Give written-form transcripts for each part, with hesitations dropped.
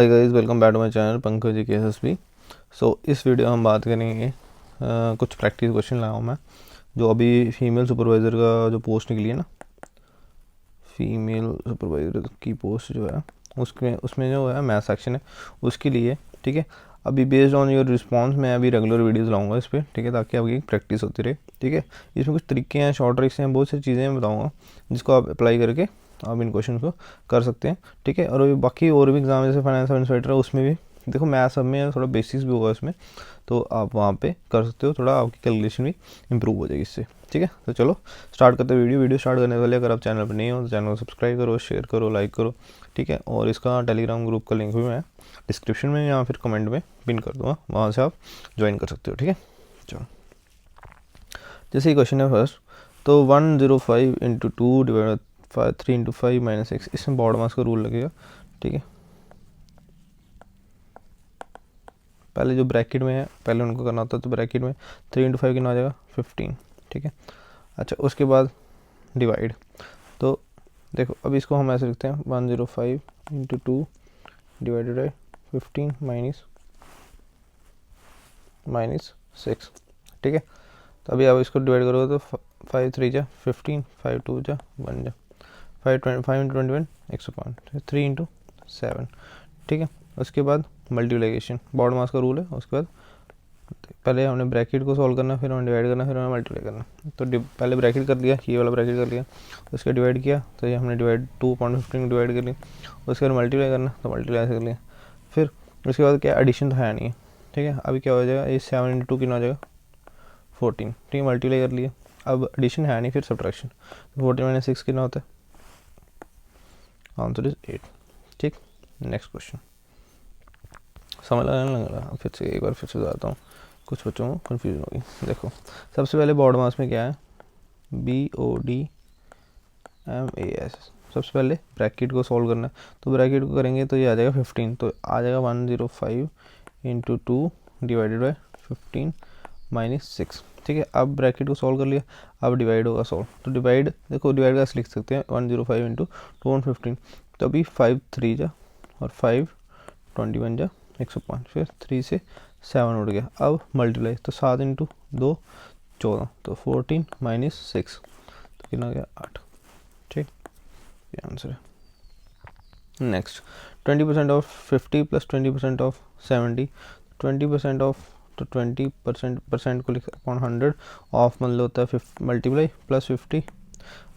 Hi guys, welcome back to my channel Pankaj ji KSSB। इस video में हम बात करेंगे कुछ प्रैक्टिस क्वेश्चन लाया हूँ मैं, जो अभी फीमेल सुपरवाइज़र का जो पोस्ट निकली है ना, फीमेल सुपरवाइज़र की पोस्ट जो है उसमें जो है मैथ सेक्शन है उसके लिए। ठीक है, अभी बेस्ड ऑन योर रिस्पांस मैं अभी रेगुलर वीडियोस लाऊंगा इस पर। ठीक है, ताकि आपकी प्रैक्टिस होती रहे। ठीक है, इसमें कुछ तरीके हैं, शॉर्ट ट्रिक्स हैं, बहुत सी चीज़ें मैं बताऊँगा जिसको आप अप्लाई करके आप इन क्वेश्चन को कर सकते हैं। ठीक है, और बाकी और भी एग्जाम जैसे फाइनेंस एडमिनिस्ट्रेटर है उसमें भी देखो मैथ सब में थोड़ा बेसिक्स भी होगा इसमें, तो आप वहाँ पे कर सकते हो, थोड़ा आपकी कैलकुलेशन भी इंप्रूव हो जाएगी इससे। ठीक है, तो चलो स्टार्ट करते हैं वीडियो स्टार्ट करने से पहले अगर आप चैनल पर नहीं हो तो चैनल को सब्सक्राइब करो, शेयर करो, लाइक करो। ठीक है, और इसका टेलीग्राम ग्रुप का लिंक भी मैं डिस्क्रिप्शन में या फिर कमेंट में पिन कर दूँगा, वहाँ से आप ज्वाइन कर सकते हो। ठीक है, चलो जैसे ही क्वेश्चन है फर्स्ट, तो 105 इंटू 2 डिवाइड 3 इंटू 5 माइनस 6, इसमें बॉड मास का रूल लगेगा। ठीक है, पहले जो ब्रैकेट में है पहले उनको करना होता है, तो ब्रैकेट में 3 इंटू 5 कितना आ जाएगा 15। ठीक है, अच्छा उसके बाद डिवाइड, तो देखो अभी इसको हम ऐसे लिखते हैं 105 इंटू 2 डिवाइडेड बाई 15 माइनस 6। ठीक है, तो अभी आप इसको डिवाइड करोगे तो 5 3 जा 15, 5 2 जा 1 जा 5 इंटू 21 105, 3 इंटू 7। ठीक है, उसके बाद मल्टीप्लिकेशन, बॉड मास का रूल है। उसके बाद पहले हमने ब्रैकेट को सॉल्व करना, फिर हमें डिवाइड करना, फिर हमें मल्टीप्लाई करना। तो पहले ब्रैकेट कर लिया, ये वाला ब्रैकेट कर लिया, उसका डिवाइड किया, तो ये हमने डिवाइड 2.15 डिवाइड कर लिया। उसके बाद मल्टीप्लाई करना, तो मल्टीप्लाई ऐसे कर लिया। फिर उसके बाद क्या, एडिशन तो है नहीं है। ठीक है, अभी क्या हो जाएगा, ये 7 इंटू 2 कितना हो जाएगा 14। ठीक है, मल्टीप्लाई कर लिया, अब एडिशन है नहीं, फिर सब्ट्रैक्शन, 14 माइनस 6 कितना होता है, आंसर इज 8। ठीक, नेक्स्ट क्वेश्चन समझ लगा फिर से एक बार फिर से बताता हूँ, कुछ बच्चों को कन्फ्यूजन होगी। देखो सबसे पहले बॉड मास में क्या है, BODMAS। सबसे पहले ब्रैकेट को सॉल्व करना है, तो ब्रैकेट को करेंगे तो ये आ जाएगा 15, तो आ जाएगा 105 इंटू 2 डिवाइडेड बाई 15 माइनस 6। ठीक है, अब ब्रैकेट को सॉल्व कर लिया, अब डिवाइड होगा सॉल्व, तो डिवाइड देखो डिवाइड का लिख सकते हैं 105 इंटू 215, तो अभी 5 3 जा और 5 21 जा 105, फिर 3 से 7 उड़ गया। अब मल्टीप्लाई, तो 7 इंटू 2 14, तो 14 माइनस 6, तो कितना हो गया 8। ठीक, ये आंसर है। Next 20% of 50 plus 20% of 70, 20% of, तो 20% को लिख अपॉन 100, ऑफ मतलब होता है मल्टीप्लाई प्लस 50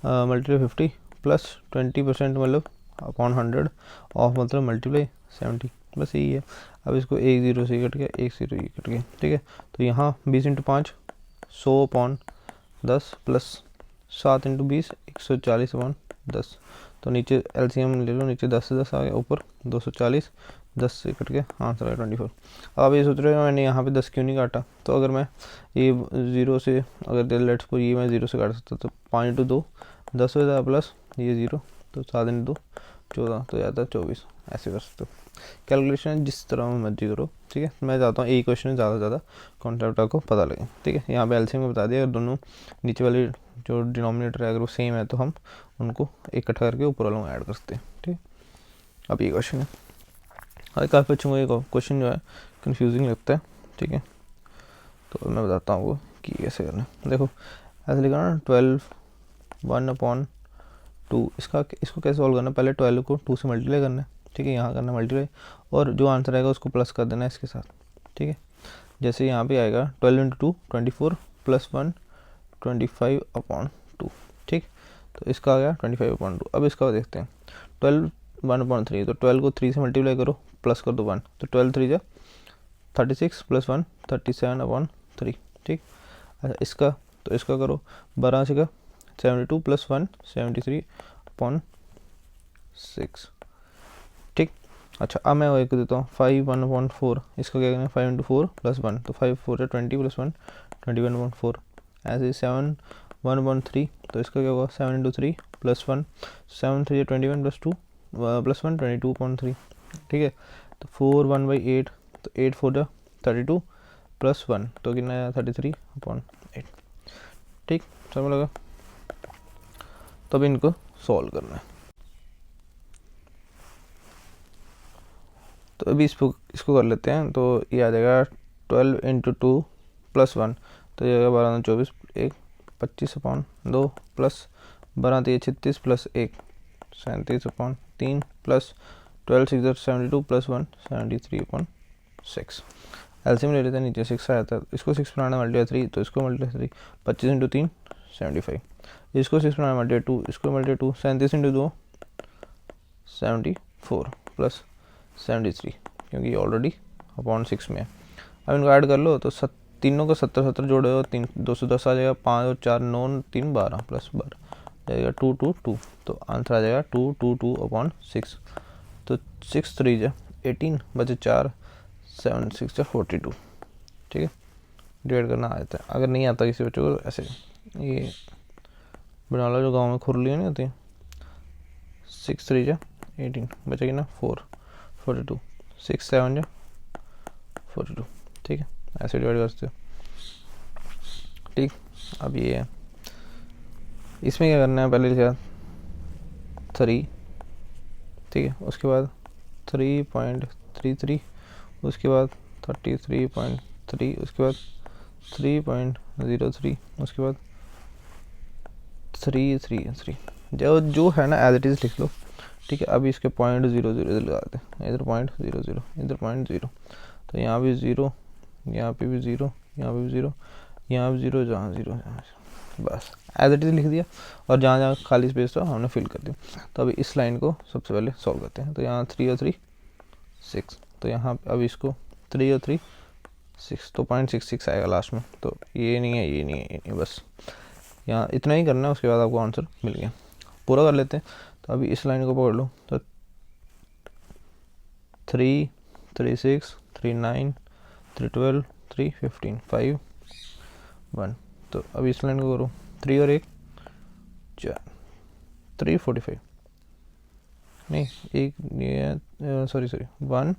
मल्टीप्लाई 50 प्लस 20% मतलब अपॉन 100, ऑफ मतलब मल्टीप्लाई 70, बस यही है। अब इसको 1 0 से कट गया, 1 0 ये कट गया। ठीक है, तो यहाँ 20 into 5 100 upon 10 plus 7 into 20 140 upon 10, तो नीचे LCM ले लो, नीचे 10 से 10 आ गया, ऊपर 240, 10 से कट के आंसर है 24। अब ये सोच रहे हो मैंने यहाँ पे 10 क्यों नहीं काटा, तो अगर मैं ये 0 से अगर लेट्स को ये मैं 0 से काट सकता, तो 5 इंटू 2 10 हो जाता प्लस ये 0, तो 7 इंटू 2 14, तो जाता है 24। ऐसे कर सकते हो कैलकुलेशन, जिस तरह में मर्जी करो। ठीक है, मैं चाहता हूँ एक क्वेश्चन में ज़्यादा से ज़्यादा कॉन्सेप्ट आपको पता लगे। ठीक है, यहाँ पे LCM में बता दिया, अगर दोनों नीचे वाली जो डिनोमिनेटर है अगर वो सेम है तो हम उनको इकट्ठा करके ऊपर वालों में ऐड कर सकते हैं। ठीक, अब ये क्वेश्चन है, अरे काफ़ी बच्चों को ये क्वेश्चन जो है कन्फ्यूजिंग लगता है। ठीक है, तो मैं बताता हूँ वो कि कैसे करना है। देखो ऐसे लिखा ना 12 1/2, इसको कैसे सॉल्व करना है, पहले 12 को 2 से मल्टीप्लाई करना है। ठीक है, यहाँ करना मल्टीप्लाई, और जो आंसर आएगा उसको प्लस कर देना है इसके साथ। ठीक है, जैसे यहाँ पे आएगा 12 इंटू 2 24 प्लस 1 25/2। ठीक, तो इसका आ गया 25/2। अब इसका देखते हैं 12 1/3, तो 12 को 3 से मल्टीप्लाई करो, प्लस कर दो 1, तो 12 3 जा 36 प्लस 1 37/3। ठीक, अच्छा इसका, तो इसका करो 12 से का 72 प्लस 1 73/6। ठीक, अच्छा अब मैं एक देता हूँ 5 1/4, इसका क्या करना है 5 इंटू 4 प्लस 1, तो 5 4 है 20 प्लस 1 21/4। ऐसे 7 1/3, तो इसका क्या होगा 7 इंटू 3 प्लस 1, 7 3 21 प्लस 2 प्लस 1 22/3। ठीक है, तो 4 1/8, तो 8 4 जा 32 प्लस 1, तो कितना है 33/8। ठीक, समझ लगा, तब इनको सॉल्व करना है। तो अभी इसको कर लेते हैं। तो ये आ जाएगा 12 इंटू 2 प्लस 1, तो ये आएगा 12 24, 1 25/2 plus 12 3 36 plus 1 37/3 plus 12 6 72 plus 1 73/6। LCM ले लेते हैं, नीचे 6 आया था, इसको 6 बनाना मल्टीप्लाई 3, तो इसको मल्टीप्लाई 3 25 इंटू 3 75, इसको 6 बनाना मल्टीप्लाई 2, इसको मल्टीप्लाई 2 37 इंटू 2 74 प्लस 73, क्योंकि ये ऑलरेडी अपॉन 6 में है। अब इनको ऐड कर लो तो तीनों को 70 70 जोड़े हो 3 210 आ जाएगा, 5 और 4 9 3 12 प्लस 12 जाएगा 2 2 2, तो आंसर आ जाएगा 2 2 2 अपॉन 6। तो 6 3 जा 18 बचे 4 7 6 जा 42, ठीक है। डिवाइड करना आ जाता है, अगर नहीं आता किसी बच्चों को ऐसे ये बना लो, जो गाँव में खुरलियाँ नहीं होती। 6 3 जा 18 बचेगी ना 4 42, 6 7 जा 42, ठीक है, ऐसे डिवाइड कर सकते हो। ठीक, अब ये है, इसमें क्या करना है, पहले क्या 3, ठीक है, उसके बाद 3.33, उसके बाद 33.3, उसके बाद 3.03, उसके बाद 3 जो है ना एज इट इज़ लिख लो, ठीक है। अभी इसके 0.00 लगाते हैं, इधर 0.00, इधर 0.0, तो यहाँ भी 0, यहाँ पे भी 0, यहाँ पे भी 0, यहाँ भी 0, जहाँ 0 बस एज इट इज़ लिख दिया, और जहाँ जहाँ खाली स्पेस था हमने फिल कर दिया। तो अभी इस लाइन को सबसे पहले सॉल्व करते हैं। तो यहाँ 3 और 3 6, तो यहाँ अब इसको 3 और 3 6, तो 0.66 आएगा लास्ट में। तो ये नहीं है, ये नहीं है, ये नहीं, बस यहाँ इतना ही करना है, उसके बाद आपको आंसर मिल गया। पूरा कर लेते हैं। तो अभी इस लाइन को पकड़ लो, तो 3 3 6 3 9 3 12 3 15 5 1, तो अभी इस लाइन को करो, 3 और 1 4 3 45, नहीं एक ये सॉरी 1,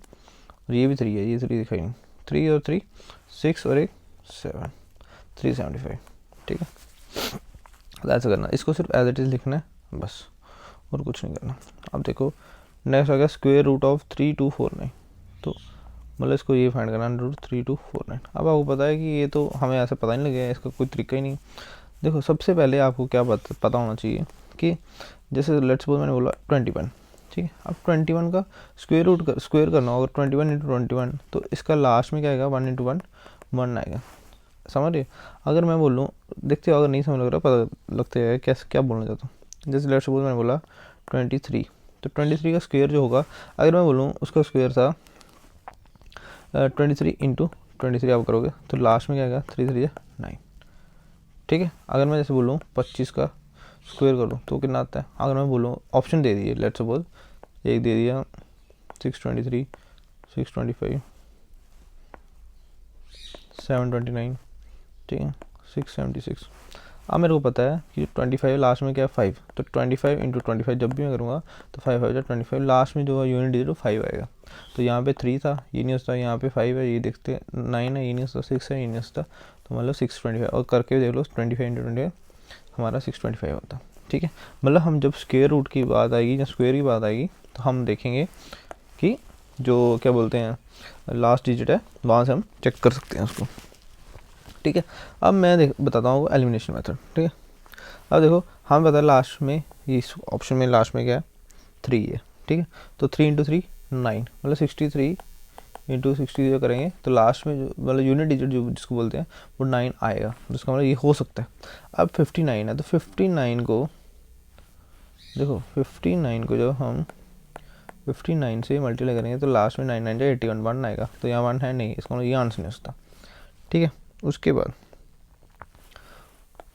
और ये भी 3 है, ये 3 दिखाई नहीं, 3 और 3 6 और 1 7 375, ठीक है। ऐसा करना, इसको सिर्फ एज इट इज़ लिखना है बस, और कुछ नहीं करना। अब देखो नेक्स्ट आ गया स्क्वायर रूट ऑफ 3249, तो मतलब इसको ये फाइंड करना √3249। अब आपको पता है कि ये तो हमें ऐसे पता नहीं लगेगा, इसका कोई तरीका ही नहीं। देखो सबसे पहले आपको क्या पता होना चाहिए कि जैसे लेट्स सपोज मैंने बोला 21, ठीक है। अब 21 का स्क्वायर करना होगा, 21 इंटू 21, तो इसका लास्ट में क्या आएगा, 1 इंटू 1 1 आएगा, समझ रहे। अगर मैं बोलूँ, देखते हो अगर नहीं समझ लग रहा पता लगता है कैसे क्या बोलना चाहता हूँ। जैसे लेट्स सपोज मैंने बोला 23, तो 23 का स्क्वायर जो होगा, अगर मैं बोलूँ उसका स्क्वायर था 23 इंटू 23 आप करोगे तो लास्ट में क्या आएगा 3 3 9, ठीक है। अगर मैं जैसे बोलूँ 25 का स्क्वायर करूँ तो कितना आता है। अगर मैं बोलूँ ऑप्शन दे दिए, लेट्स सपोज एक दे दिया 623 625 729, ठीक है 676। अब मेरे को पता है कि 25 लास्ट में क्या है 5, तो 25 इंटू 25 जब भी मैं करूँगा तो 5 5 25, लास्ट में जो यूनिट डिजिट 5 आएगा। तो यहाँ पे 3 था, ये नहीं होता, यहाँ पे 5 है, ये देखते 9 है, ये नहीं होता, 6 है, ये नहीं होता, तो मतलब 625, और करके देख लो 25 इंटू 25 हमारा 625 होता, ठीक है। मतलब हम जब स्क्वायर रूट की बात आएगी या स्क्वायर की बात आएगी तो हम देखेंगे कि जो क्या बोलते हैं लास्ट डिजिट है वहाँ से हम चेक कर सकते हैं उसको, ठीक है। अब मैं बताता हूँ एलिमिनेशन मेथड, ठीक है। अब देखो हम पता है लास्ट में इस ऑप्शन में लास्ट में क्या है 3 है, ठीक है। तो 3 इंटू 3 9, मतलब 63 इंटू 60 करेंगे तो लास्ट में जो मतलब यूनिट डिजिट जो जिसको बोलते हैं वो 9 आएगा, जिसका मतलब ये हो सकता है। अब 59 है, तो 59 को देखो 59 को जब हम 59 से मल्टीप्लाई करेंगे तो लास्ट में 9 9 जाए 81 1 आएगा, तो यहाँ 1 है नहीं, इसका मतलब ये आंसर नहीं हो सकता, ठीक है। उसके बाद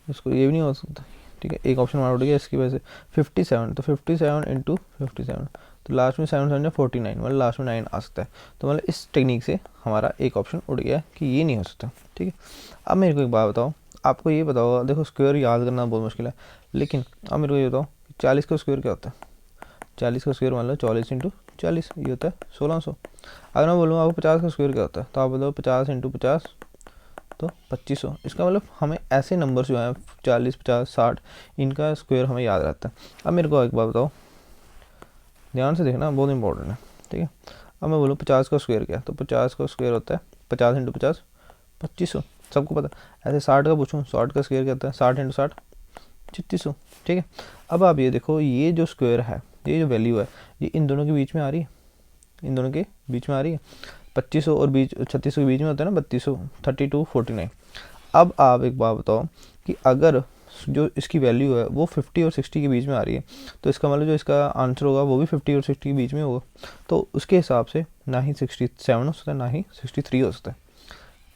इसको ये भी नहीं हो सकता, ठीक है। एक ऑप्शन हमारा उठ गया इसकी वजह से 57, तो 57 इंटू 57, तो लास्ट में 7 7 49, मतलब लास्ट में 9 आ सकता है। तो मतलब इस टेक्निक से हमारा एक ऑप्शन उड़ गया कि ये नहीं हो सकता, ठीक है। अब मेरे को एक बात बताओ, आपको ये पता होगा, देखो स्क्वायर याद करना बहुत मुश्किल है, लेकिन अब मेरे को ये बताओ 40 का स्क्वायर क्या होता है। 40 का स्क्वायर मतलब 40 इंटू 40, ये होता है 1600। अगर मैं बोलूँ आपको 50 का स्क्वायर क्या होता है, तो आप बताओ 50 इंटू 50 तो 2500। इसका मतलब हमें ऐसे नंबर्स जो हैं 40 50 60 इनका स्क्वायर हमें याद रहता है। अब मेरे को एक बात बताओ, ध्यान से देखना बहुत इंपॉर्टेंट है, ठीक है। अब मैं बोलूँ 50 का स्क्वायर क्या है, तो 50 का स्क्वायर होता है 50 इंटू 50 2500, सबको पता है। ऐसे 60 का पूछूँ, 60 का स्क्वायर क्या होता है 60 इंटू 60 3600, ठीक है। अब आप ये देखो, ये जो स्क्वायर है, ये जो वैल्यू है, ये इन दोनों के बीच में आ रही है, इन दोनों के बीच में आ रही है। 2500 और बीच 3600 के बीच में होता है ना 3200, 3249। अब आप एक बात बताओ कि अगर जो इसकी वैल्यू है वो 50 और 60 के बीच में आ रही है, तो इसका मतलब जो इसका आंसर होगा वो भी 50 और 60 के बीच में होगा। तो उसके हिसाब से ना ही 67 हो सकता है, ना ही 63 हो सकता है,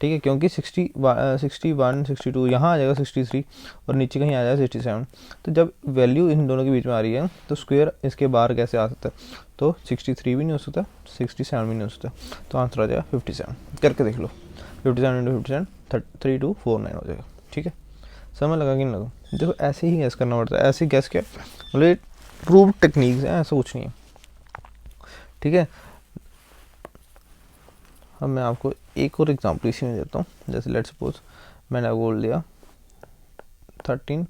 ठीक है, क्योंकि 61 62 यहाँ आ जाएगा 63 और नीचे कहीं आ जाएगा 67। तो जब वैल्यू इन दोनों के बीच में आ रही है तो स्क्वायर इसके बाहर कैसे आ सकता है, तो 63 भी नहीं हो सकता, 67 भी नहीं हो सकता, तो आंसर आ जाएगा 57। करके देख लो, 57 इंटू 57 3249 हो जाएगा, ठीक है। समझ लगा कि नहीं लगा? देखो ऐसे ही गैस करना पड़ता है, ऐसे गैस क्या मतलब प्रूव्ड टेक्निक्स है, ऐसा कुछ नहीं है, ठीक है। अब मैं आपको एक और एग्जांपल इसी में देता हूँ। जैसे लेट्स सपोज मैंने बोल दिया 13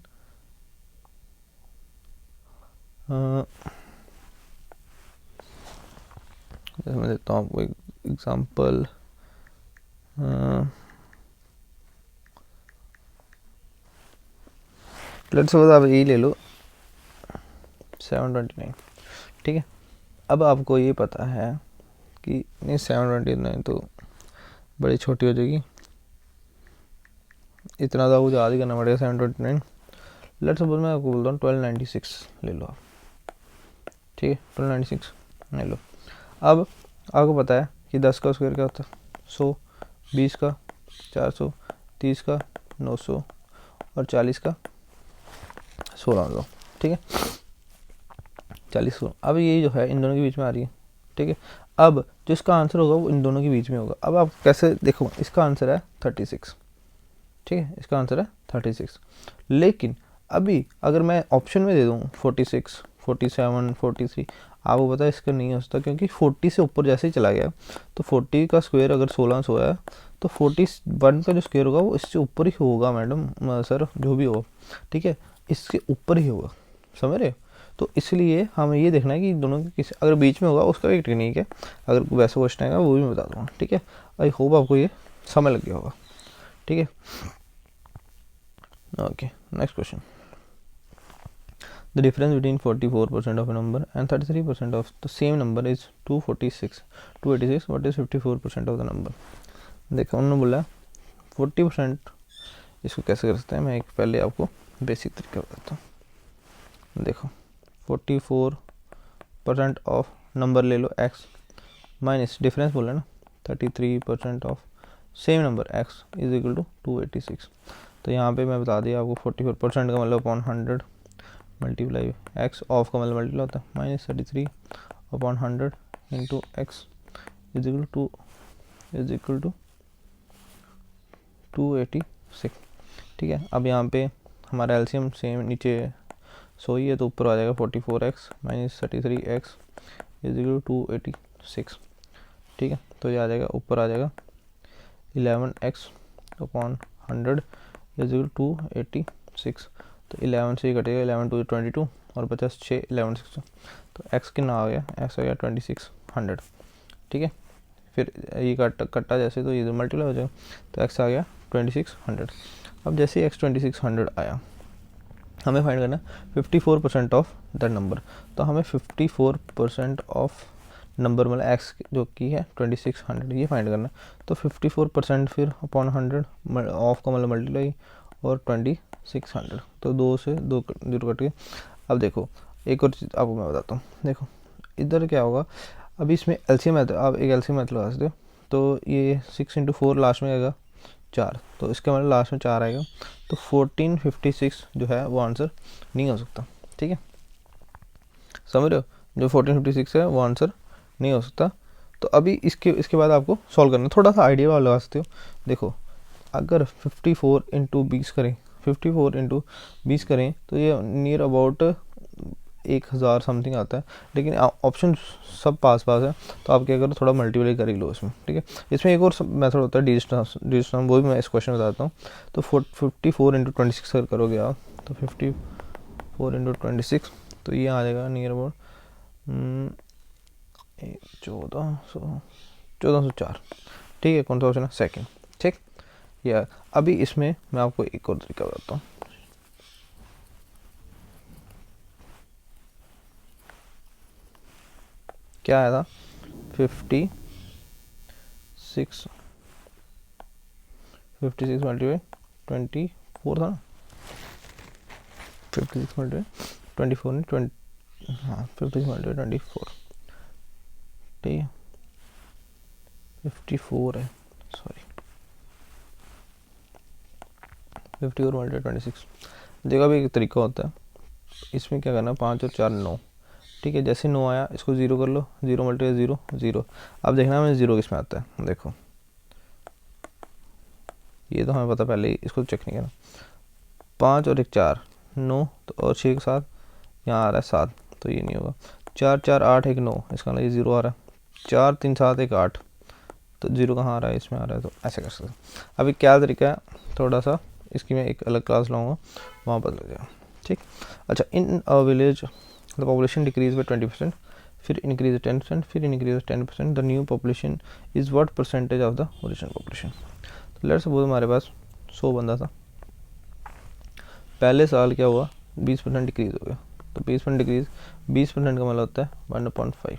जैसे मैं देता हूँ आपको एक एग्जांपल, लेट्स सपोज आप यही ले लो 729, ठीक है। अब आपको ये पता है कि नहीं 729 तो बड़ी छोटी हो जाएगी, इतना तो आपको याद ही करना पड़ेगा 729। लेट्स सपोज मैं आपको बोलता हूँ 1296 ले लो आप, ठीक है, 1296 ले लो। अब आपको पता है कि 10 का स्क्वायर क्या होता है 100, 20 का 400, 30 का 900 और 40 का 1600, ठीक है, 40। अब ये जो है इन दोनों के बीच में आ रही है, ठीक है। अब जो इसका आंसर होगा वो इन दोनों के बीच में होगा। अब आप कैसे देखो, इसका आंसर है 36, ठीक है, इसका आंसर है 36। लेकिन अभी अगर मैं ऑप्शन में दे दूँ 46, 47, 43, आपको पता है इसका नहीं हो सकता, क्योंकि 40 से ऊपर जैसे ही चला गया तो 40 का स्क्वायर अगर 1600 है तो 41 का जो स्क्वायर होगा वो इससे ऊपर ही होगा मैडम, सर जो भी हो, ठीक है, इसके ऊपर ही होगा, समझ रहे हो। तो इसलिए हमें ये देखना है कि दोनों के किसी अगर बीच में होगा उसका एक टेक्निक है, अगर वैसा क्वेश्चन आएगा वो भी मैं बता दूँगा, ठीक है। आई होप आपको ये समझ लग गया होगा, ठीक है। Okay, next question. The difference between 44% of a number and 33% of the same number is 286. What is 54% of the number? देखो उन्होंने बोला 40%, इसको कैसे कर सकते हैं, मैं एक पहले आपको बेसिक तरीका बताता हूँ। देखो 44% ऑफ नंबर ले लो x माइनस डिफरेंस बोला ना 33% of same number x is equal to 286। तो यहाँ पे मैं बता दिया आपको 44% का मतलब अपॉन 100 मल्टीप्लाई एक्स, ऑफ का मतलब मल्टीप्लाई होता है -33 upon 100 into x is equal to 286, ठीक है। अब यहाँ पे हमारा एलसीएम सेम नीचे सोई है तो ऊपर आ जाएगा 44x minus 33x is equal to 286, ठीक है। तो ये आ जाएगा, ऊपर आ जाएगा 11x upon 100 is equal to 286। तो 11 से ही कटेगा, 11 टू 22 और 50 6 11 6, तो x कितना आ गया, x आ गया 2600, ठीक है। फिर ये कट्टा जैसे तो ये मल्टीप्लाई हो जाएगा, तो x आ गया 2600। अब जैसे ही x 2600 आया, हमें फाइंड करना है 54% ऑफ दैट नंबर। तो हमें 54% ऑफ नंबर मतलब x जो की है 2600 ये फाइंड करना है। तो 54% फिर अपॉन 100, ऑफ का मतलब मल्टीप्लाई और 2600, तो 2 से 2 कट गए। अब देखो एक और चीज़ आपको मैं बताता हूँ, देखो इधर क्या होगा, अभी इसमें एलसीएम मेथड, आप एक एलसीएम मेथड लगा सकते हो। तो ये 6 इंटू 4 लास्ट में आएगा 4, तो इसका मतलब लास्ट में 4 आएगा, तो 1456 जो है वो आंसर नहीं हो सकता, ठीक है, समझ रहे हो। जो 1456 है वो आंसर नहीं हो सकता। तो अभी इसके बाद आपको सॉल्व करना, थोड़ा सा आइडिया वाला लगा सकते हो। देखो अगर 54 इंटू 20 करें, 54 इंटू 20 करें तो ये नियर अबाउट 1000 समथिंग आता है, लेकिन ऑप्शन सब पास है, तो आप क्या करो थोड़ा मल्टीप्लाई कर ही लो इसमें, ठीक है। इसमें एक और मेथड होता है डिजिट, वो भी मैं इस क्वेश्चन में बताता हूँ। तो 54 इंटू 26 अगर करोगे आप, तो 54 इंटू 26, तो ये आ जाएगा नियर अबाउट 1404, ठीक है। कौन सा ऑप्शन है? सेकंड, ठीक। या अभी इसमें मैं आपको एक और तरीका बताता हूँ। क्या आया था? 56 मल्टीप्लाई 24 था ना, 56 मल्टीप्लाई 24 नहीं 20, हाँ 56 मल्टीप्लाई 24, ठीक है 54 है, सॉरी 54 मल्टीप्लाई 26। देखो अभी एक तरीका होता है, इसमें क्या करना, 5 और 4 9, ठीक है। जैसे 9 आया इसको 0 कर लो, 0 मल्टीप्लाई 0 0। अब देखना हमें 0 किस में आता है, देखो ये तो हमें पता पहले ही, इसको चेक नहीं करना। 5 और 1 4 9, तो और 6 के साथ यहाँ आ रहा है 7, तो ये नहीं होगा। 4 4 8 1 9, इसका मतलब ये 0 आ रहा है। 4 3 7 1 8, तो 0 कहाँ आ रहा है? इसमें आ रहा है, तो ऐसे कर सकते हैं। अभी क्या तरीका है, थोड़ा सा इसकी मैं एक अलग क्लास लाऊंगा, वहाँ पर लग जाएगा, ठीक। अच्छा, in a village the population decrease by 20%, फिर इंक्रीज 10%, फिर increase 10%, the new population is what percentage of the original population. तो लेट्स सपोज हमारे पास 100 बंदा था, पहले साल क्या हुआ, 20% डिक्रीज़ हो गया। तो 20% डिक्रीज़, 20% का मतलब होता है 1/5,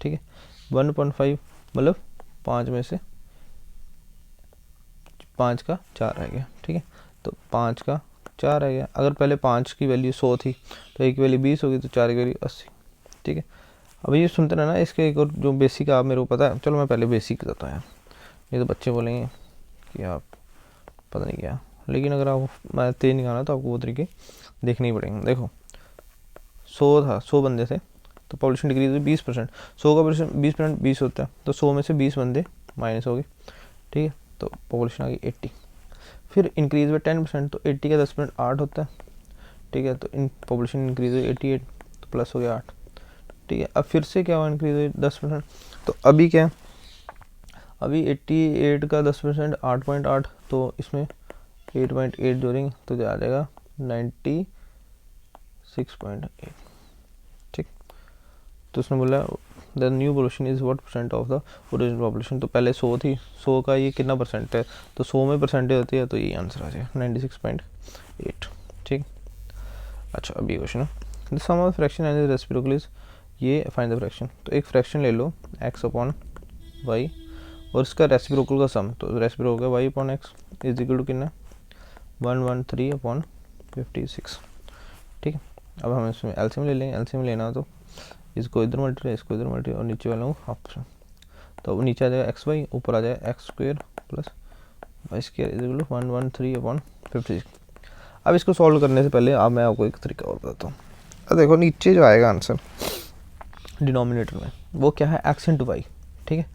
ठीक है। 1/5 मतलब 5 में से 5 का 4 रह गया, ठीक है। तो 5 का 4 रह गया। अगर पहले 5 की वैल्यू 100 थी तो 1 की वैल्यू 20 होगी, तो 4 की वैल्यू 80, ठीक है। अब ये सुनते रहना, इसके एक और जो बेसिक आप मेरे को पता है, चलो मैं पहले बेसिक बताता हूँ यार, ये तो बच्चे बोलेंगे कि आप पता नहीं क्या, लेकिन अगर आप मैं तेज निकालना तो आपको वो तरीके देखने ही पड़ेंगे। देखो 100 था, 100 बंदे थे, तो पॉपुलेशन डिक्रीज हुई 20%। 100 का 20% 20 होता है, तो 100 में से 20 बंदे माइनस हो गए, ठीक है। तो पॉपुलेशन आ गई 80। फिर इंक्रीज हुआ 10%, तो 80 का 10% 8 होता है, ठीक है। तो इन पॉपुलेशन इंक्रीज हुई 88, तो प्लस हो गया 8, ठीक है। अब फिर से क्या हुआ, इंक्रीज हुई 10%, तो अभी क्या है, अभी 88 का 10% 8.8, तो इसमें 8.8 जोड़ेंगे तो आ जाएगा 96.8, ठीक। तो उसने बोला the new population is what percent of the original population. तो पहले 100 थी, 100 का ये कितना परसेंट है, तो 100 में परसेंटेज होती है, तो ये आंसर आ जाएगा 96.8, ठीक। अच्छा, अब ये क्वेश्चन है, the sum of fraction and reciprocal is, ये फाइंड द फ्रैक्शन। तो एक फ्रैक्शन ले लो x/y, और इसका रेसिप्रोकल का सम, तो reciprocal y upon x is equal to कितना, 113/56, ठीक है। अब हम इसमें एलसीएम ले लेंगे, एलसीएम लेना तो इसको इधर मल्टीप्लाई, इसको इधर मल्टीप्लाई, और नीचे वाला ऑप्शन, तो अब नीचे आ जाएगा xy, ऊपर आ जाएगा x² plus y² is equal to 113/56। अब इसको सॉल्व करने से पहले अब मैं आपको एक तरीका और बताता हूँ। अब देखो नीचे जो आएगा आंसर डिनोमिनेटर में, वो क्या है, x इंटू वाई, ठीक है।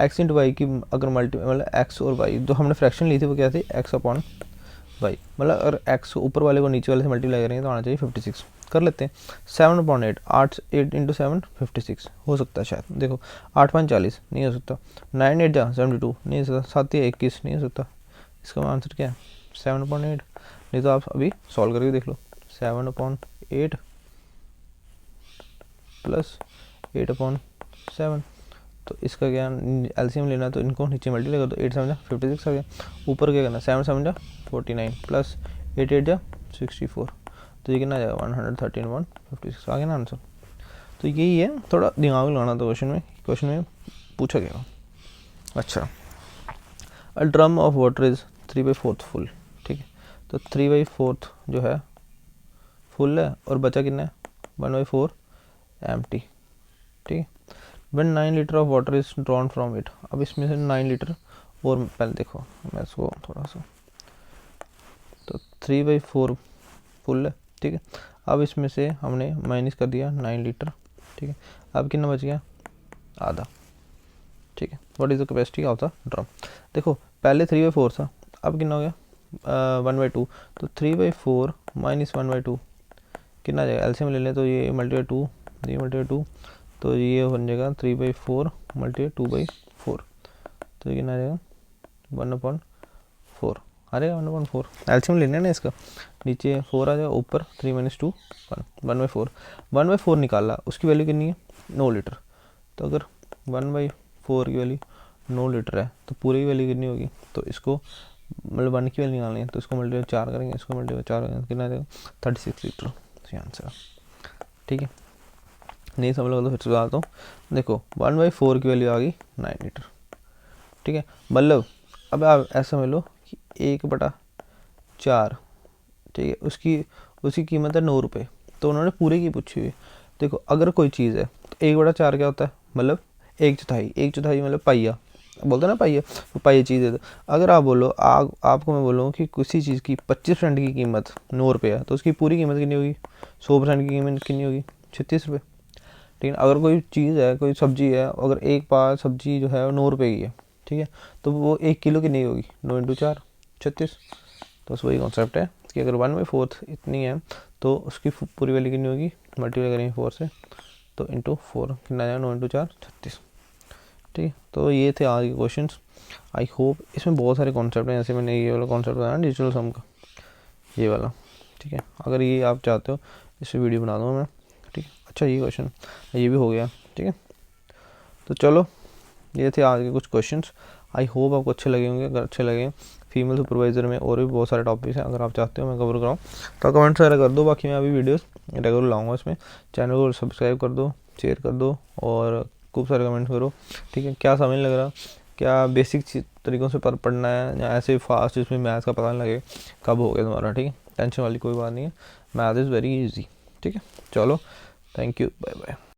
x इंटू वाई की अगर मतलब x और y जो हमने फ्रैक्शन ली थी वो क्या थी, x/y, मतलब अगर x ऊपर वाले को नीचे वाले से मल्टीप्लाई करेंगे तो आना चाहिए 56। कर लेते हैं, 7/8, 8 इंटू 7 56 हो सकता है शायद, देखो 8/40 नहीं हो सकता, 9 8 जा 72 नहीं हो सकता, 7 या 21 नहीं हो सकता। इसका आंसर क्या है, 7/8। नहीं तो आप अभी सॉल्व करके देख लो, 7/8 प्लस 8/7, तो इसका क्या एलसीएम लेना, तो इनको नीचे मल्टीप्लाई कर दो, 8 7 56 आ गया। ऊपर क्या करना, 7 7 49 प्लस 8 8 64, तो ये कितना आ जाएगा 113/56 आ गया ना आंसर। तो यही है, थोड़ा दिमाग लगाना था क्वेश्चन में पूछा गया। अच्छा, a drum of water is 3/4 full, ठीक है। तो 3/4 जो है फुल है, और बचा कितना है 1/4 एम्प्टी, ठीक है। When 9 litre of water is drawn from it, अब इसमें से 9 लीटर, और पहले देखो मैं इसको थोड़ा सा, तो 3/4 फुल है, ठीक है। अब इसमें से हमने माइनस कर दिया 9 लीटर, ठीक है। अब कितना बच गया, आधा, ठीक है। What is the capacity of the drum. देखो पहले 3/4 था, अब कितना हो गया 1/2, तो 3/4 माइनस 1/2 कितना आ जाएगा, एलसीएम ले लें तो ये मल्टीप्लाई 2, ये मल्टीप्लाई 2, तो ये बन जाएगा 3/4 मल्टीप्लाई 2/4, तो ये कितना आ जाएगा 1/4 आ जाएगा, 1/4 एलसीएम लेना है ना इसका, नीचे 4 आ जाएगा, ऊपर 3 - 2 1/4 निकाला, उसकी वैल्यू कितनी है 9 लीटर। तो अगर 1/4 की वैल्यू 9 लीटर है, तो पूरे की वैल्यू कितनी होगी, तो इसको मतलब 1 की वैल्यू निकालनी है, तो इसको मल्टीप्लाई 4 करेंगे, इसको मल्टीप्लाई 4 करेंगे, कितना देगा 36 लीटर, सही आंसर। ठीक है, नहीं समझ लगा तो फिर से बताता हूँ। देखो 1/4 की वैल्यू आ गई 9 लीटर। ठीक है, मतलब अब आप ऐसा समझ लो कि 1/4, ठीक है, उसकी कीमत है 9 रुपये, तो उन्होंने पूरे की पूछी हुई। देखो अगर कोई चीज़ है तो 1/4 क्या होता है, मतलब 1/4, 1/4 मतलब पाइया, बोलते हैं ना पाइया, तो पाइया चीज़ है। तो अगर आप बोलो आपको मैं बोलूँ कि किसी चीज़ की 25% की कीमत 9 रुपये है, तो उसकी पूरी कीमत कितनी होगी, 100% की कीमत कितनी होगी, 36 रुपये। ठीक है, अगर कोई चीज़ है, कोई सब्जी है, अगर एक पाव सब्जी जो है वो 9 रुपये की है, ठीक है, तो वो 1 किलो की नहीं होगी, 9 × 4 36। तो बस वही कॉन्सेप्ट है कि अगर 1/4 इतनी है तो उसकी पूरी वैल्यू कितनी होगी, मल्टीप्लाई करेंगे 4 से, तो इंटू 4 कितना आएगा, 9 × 4 36। ठीक है, तो ये थे आज के क्वेश्चन। आई होप इसमें बहुत सारे कॉन्सेप्ट हैं, जैसे मैंने ये वाला कॉन्सेप्ट बताया डिजिटल सम का, ये वाला। ठीक है, अगर ये आप चाहते हो इस पर वीडियो बना दूँगा मैं। ठीक है, अच्छा ये क्वेश्चन ये भी हो गया। ठीक है, तो चलो ये थे आज के कुछ क्वेश्चंस। आई होप आपको अच्छे लगे होंगे। अगर अच्छे लगे, फीमेल सुपरवाइज़र में और भी बहुत सारे टॉपिक्स हैं, अगर आप चाहते हो मैं कवर कराऊँ तो कमेंट वगैरह कर दो। बाकी मैं अभी वीडियोस रेगुलर लाऊंगा इसमें। चैनल को सब्सक्राइब कर दो, शेयर कर दो और खूब सारे कमेंट करो। ठीक है, क्या समझ लग रहा, क्या बेसिक तरीक़ों से पढ़ना है या ऐसे फास्ट जिसमें मैथ्स का पता नहीं लगे कब हो गया तुम्हारा। ठीक है, टेंशन वाली कोई बात नहीं है, मैथ इज़ वेरी ईजी। ठीक है, चलो थैंक यू, बाय बाय।